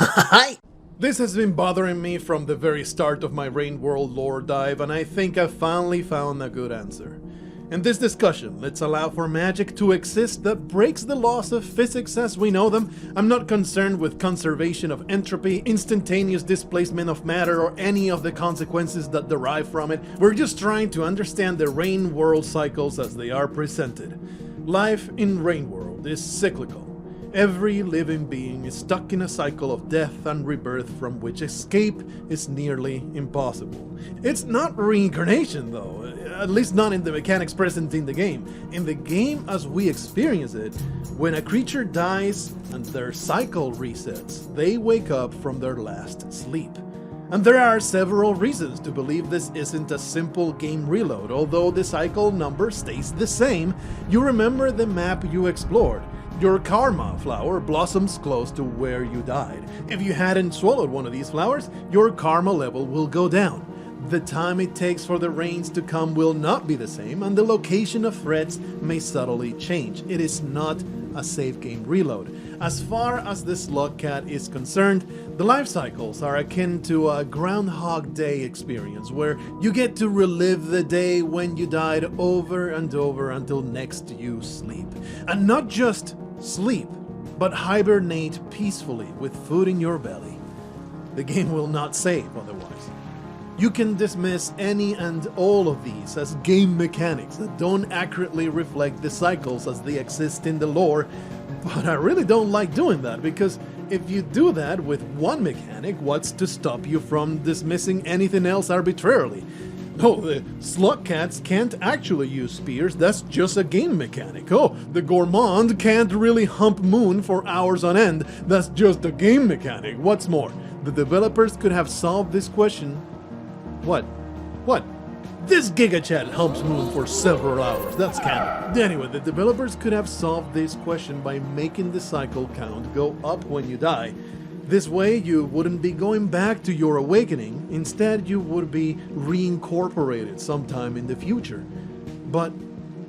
Hi! This has been bothering me from the very start of my Rain World lore dive, and I think I've finally found a good answer. In this discussion, let's allow for magic to exist that breaks the laws of physics as we know them. I'm not concerned with conservation of entropy, instantaneous displacement of matter, or any of the consequences that derive from it. We're just trying to understand the Rain World cycles as they are presented. Life in Rain World is cyclical. Every living being is stuck in a cycle of death and rebirth from which escape is nearly impossible. It's not reincarnation though, at least not in the mechanics present in the game. In the game as we experience it, when a creature dies and their cycle resets, they wake up from their last sleep. And there are several reasons to believe this isn't a simple game reload. Although the cycle number stays the same, you remember the map you explored. Your karma flower blossoms close to where you died. If you hadn't swallowed one of these flowers, your karma level will go down. The time it takes for the rains to come will not be the same, and the location of threats may subtly change. It is not a save game reload. As far as the slug cat is concerned, the life cycles are akin to a Groundhog Day experience, where you get to relive the day when you died over and over until next you sleep. And not just sleep, but hibernate peacefully with food in your belly. The game will not save otherwise. You can dismiss any and all of these as game mechanics that don't accurately reflect the cycles as they exist in the lore, but I really don't like doing that, because if you do that with one mechanic, what's to stop you from dismissing anything else arbitrarily? No, the slug cats can't actually use spears, that's just a game mechanic. Oh, the gourmand can't really hump moon for hours on end, that's just a game mechanic. What's more, the developers could have solved this question. What? This GigaChat humps moon for several hours, that's canon. Anyway, the developers could have solved this question by making the cycle count go up when you die. This way, you wouldn't be going back to your awakening. Instead, you would be reincorporated sometime in the future. But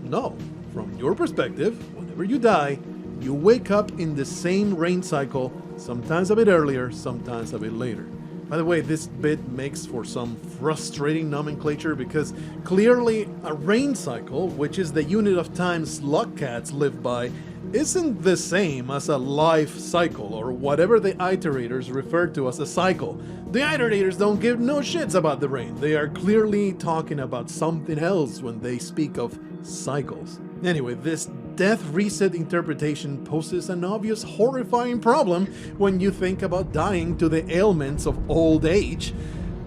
no, from your perspective, whenever you die, you wake up in the same rain cycle, sometimes a bit earlier, sometimes a bit later. By the way, this bit makes for some frustrating nomenclature, because clearly a rain cycle, which is the unit of time slug cats live by, isn't the same as a life cycle, or whatever the iterators refer to as a cycle. The iterators don't give no shits about the rain. They are clearly talking about something else when they speak of cycles. Anyway, this death reset interpretation poses an obvious horrifying problem when you think about dying to the ailments of old age.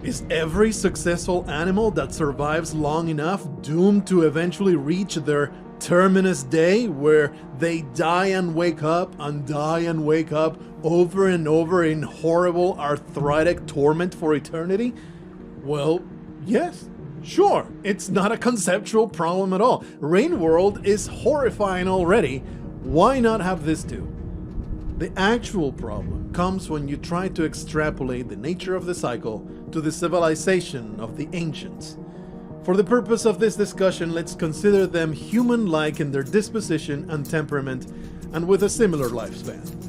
Is every successful animal that survives long enough doomed to eventually reach their terminus day, where they die and wake up and die and wake up over and over in horrible arthritic torment for eternity? Well, yes. Sure, it's not a conceptual problem at all. Rain World is horrifying already. Why not have this too? The actual problem comes when you try to extrapolate the nature of the cycle to the civilization of the ancients. For the purpose of this discussion, let's consider them human-like in their disposition and temperament, and with a similar lifespan.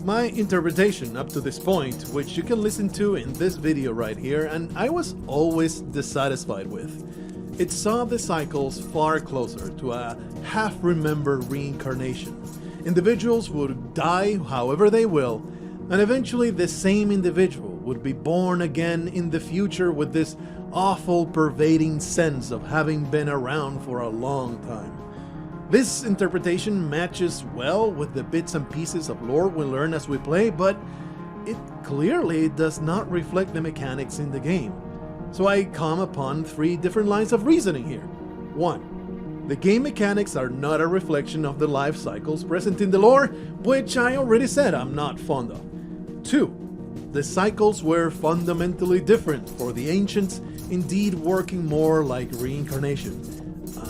My interpretation up to this point, which you can listen to in this video right here, and I was always dissatisfied with. It saw the cycles far closer to a half-remembered reincarnation. Individuals would die however they will, and eventually the same individual would be born again in the future with this awful pervading sense of having been around for a long time. This interpretation matches well with the bits and pieces of lore we learn as we play, but it clearly does not reflect the mechanics in the game. So I come upon three different lines of reasoning here. 1. The game mechanics are not a reflection of the life cycles present in the lore, which I already said I'm not fond of. 2. The cycles were fundamentally different for the ancients, indeed working more like reincarnation.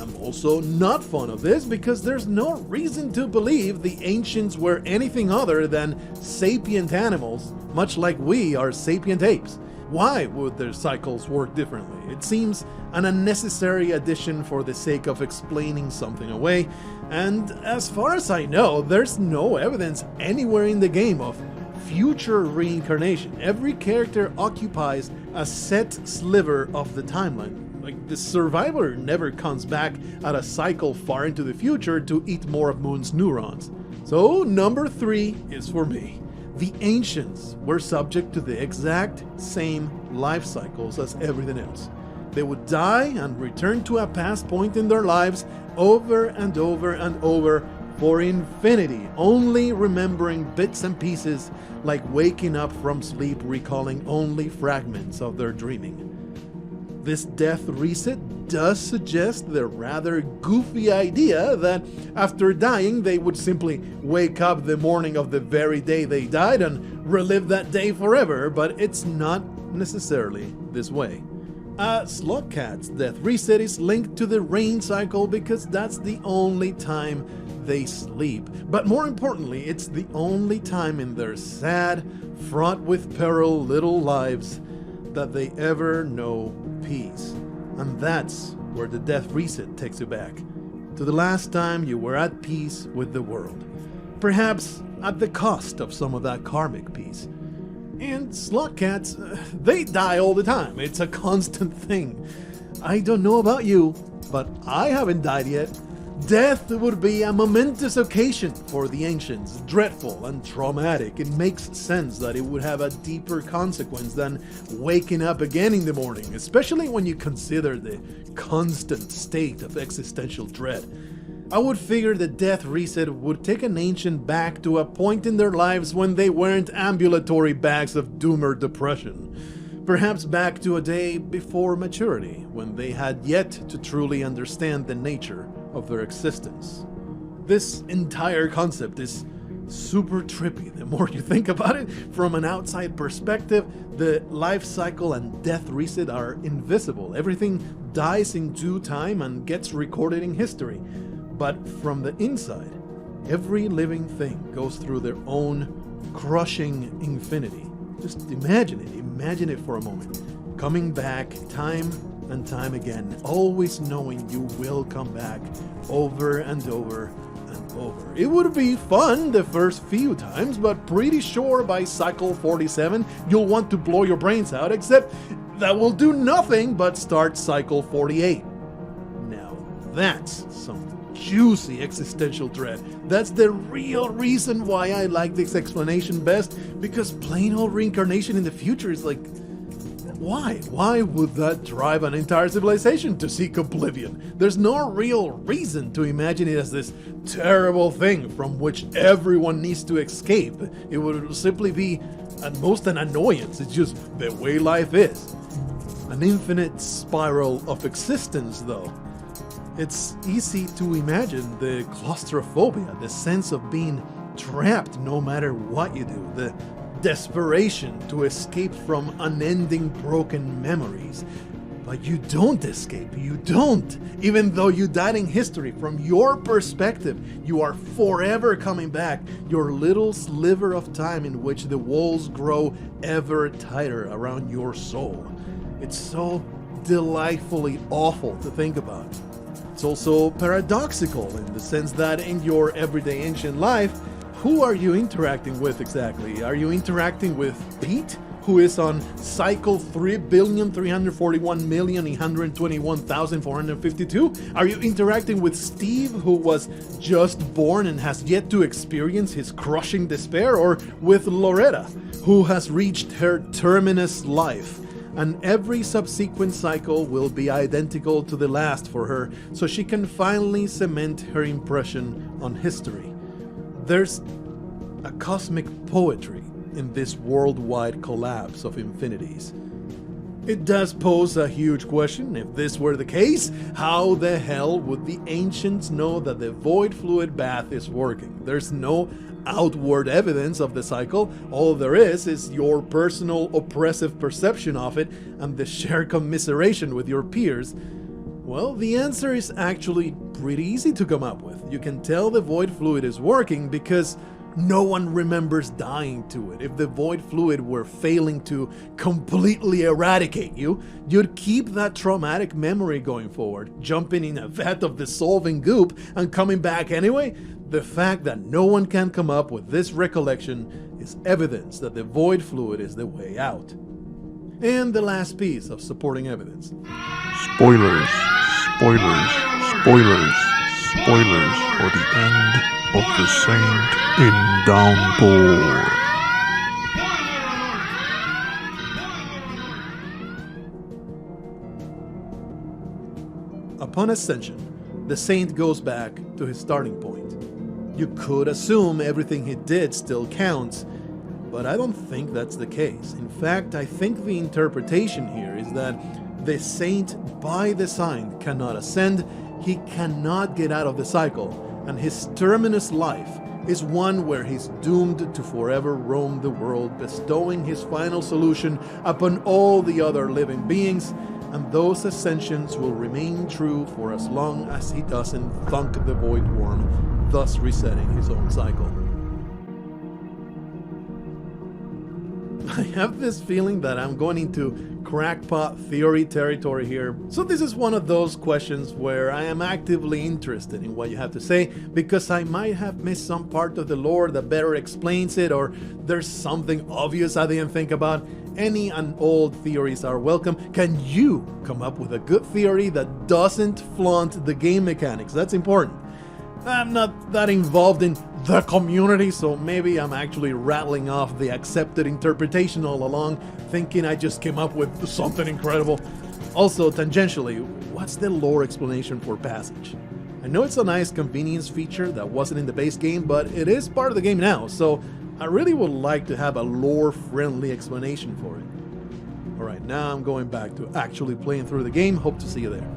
I'm also not fond of this because there's no reason to believe the ancients were anything other than sapient animals, much like we are sapient apes. Why would their cycles work differently? It seems an unnecessary addition for the sake of explaining something away, and as far as I know, there's no evidence anywhere in the game of future reincarnation. Every character occupies a set sliver of the timeline. Like, the survivor never comes back at a cycle far into the future to eat more of Moon's neurons. So, number 3 is for me. The ancients were subject to the exact same life cycles as everything else. They would die and return to a past point in their lives over and over and over for infinity, only remembering bits and pieces, like waking up from sleep recalling only fragments of their dreaming. This death reset does suggest the rather goofy idea that after dying they would simply wake up the morning of the very day they died and relive that day forever, but it's not necessarily this way. A slug cat's death reset is linked to the rain cycle because that's the only time they sleep. But more importantly, it's the only time in their sad, fraught with peril little lives that they ever know peace. And that's where the death reset takes you back, to the last time you were at peace with the world. Perhaps at the cost of some of that karmic peace. And slug cats, they die all the time. It's a constant thing. I don't know about you, but I haven't died yet. Death would be a momentous occasion for the ancients, dreadful and traumatic. It makes sense that it would have a deeper consequence than waking up again in the morning, especially when you consider the constant state of existential dread. I would figure the death reset would take an ancient back to a point in their lives when they weren't ambulatory bags of doom or depression. Perhaps back to a day before maturity, when they had yet to truly understand the nature of their existence. This entire concept is super trippy. The more you think about it, from an outside perspective, the life cycle and death reset are invisible. Everything dies in due time and gets recorded in history. But from the inside, every living thing goes through their own crushing infinity. Just imagine it. Imagine it for a moment. Coming back time and time again, always knowing you will come back over and over and over. It would be fun the first few times, but pretty sure by cycle 47, you'll want to blow your brains out, except that will do nothing but start cycle 48. Now, that's some juicy existential dread. That's the real reason why I like this explanation best, because plain old reincarnation in the future is like, why? Why would that drive an entire civilization to seek oblivion? There's no real reason to imagine it as this terrible thing from which everyone needs to escape. It would simply be, at most, an annoyance. It's just the way life is. An infinite spiral of existence, though. It's easy to imagine the claustrophobia, the sense of being trapped no matter what you do, the desperation to escape from unending broken memories. But you don't escape, you don't. Even though you died in history, from your perspective, you are forever coming back, your little sliver of time in which the walls grow ever tighter around your soul. It's so delightfully awful to think about. It's also paradoxical in the sense that in your everyday ancient life, who are you interacting with exactly? Are you interacting with Pete, who is on cycle 3,341,121,452? Are you interacting with Steve, who was just born and has yet to experience his crushing despair? Or with Loretta, who has reached her terminus life? And every subsequent cycle will be identical to the last for her, so she can finally cement her impression on history. There's a cosmic poetry in this worldwide collapse of infinities. It does pose a huge question. If this were the case, how the hell would the ancients know that the void fluid bath is working? There's no outward evidence of the cycle. All there is your personal oppressive perception of it and the shared commiseration with your peers. Well, the answer is actually pretty easy to come up with. You can tell the void fluid is working because no one remembers dying to it. If the void fluid were failing to completely eradicate you, you'd keep that traumatic memory going forward, jumping in a vat of dissolving goop and coming back anyway. The fact that no one can come up with this recollection is evidence that the void fluid is the way out. And the last piece of supporting evidence. Spoilers, spoilers, spoilers, spoilers for the end of the Saint in Downpour. Upon ascension, the Saint goes back to his starting point. You could assume everything he did still counts, but I don't think that's the case. In fact, I think the interpretation here is that the Saint, by design, cannot ascend, he cannot get out of the cycle, and his terminus life is one where he's doomed to forever roam the world, bestowing his final solution upon all the other living beings, and those ascensions will remain true for as long as he doesn't thunk the void worm, thus resetting his own cycle. I have this feeling that I'm going into crackpot theory territory here, so this is one of those questions where I am actively interested in what you have to say, because I might have missed some part of the lore that better explains it, or there's something obvious I didn't think about. Any and all theories are welcome. Can you come up with a good theory that doesn't flaunt the game mechanics? That's important. I'm not that involved in the community, so maybe I'm actually rattling off the accepted interpretation all along, thinking I just came up with something incredible. Also, tangentially, what's the lore explanation for Passage? I know it's a nice convenience feature that wasn't in the base game, but it is part of the game now, so I really would like to have a lore-friendly explanation for it. Alright, now I'm going back to actually playing through the game. Hope to see you there.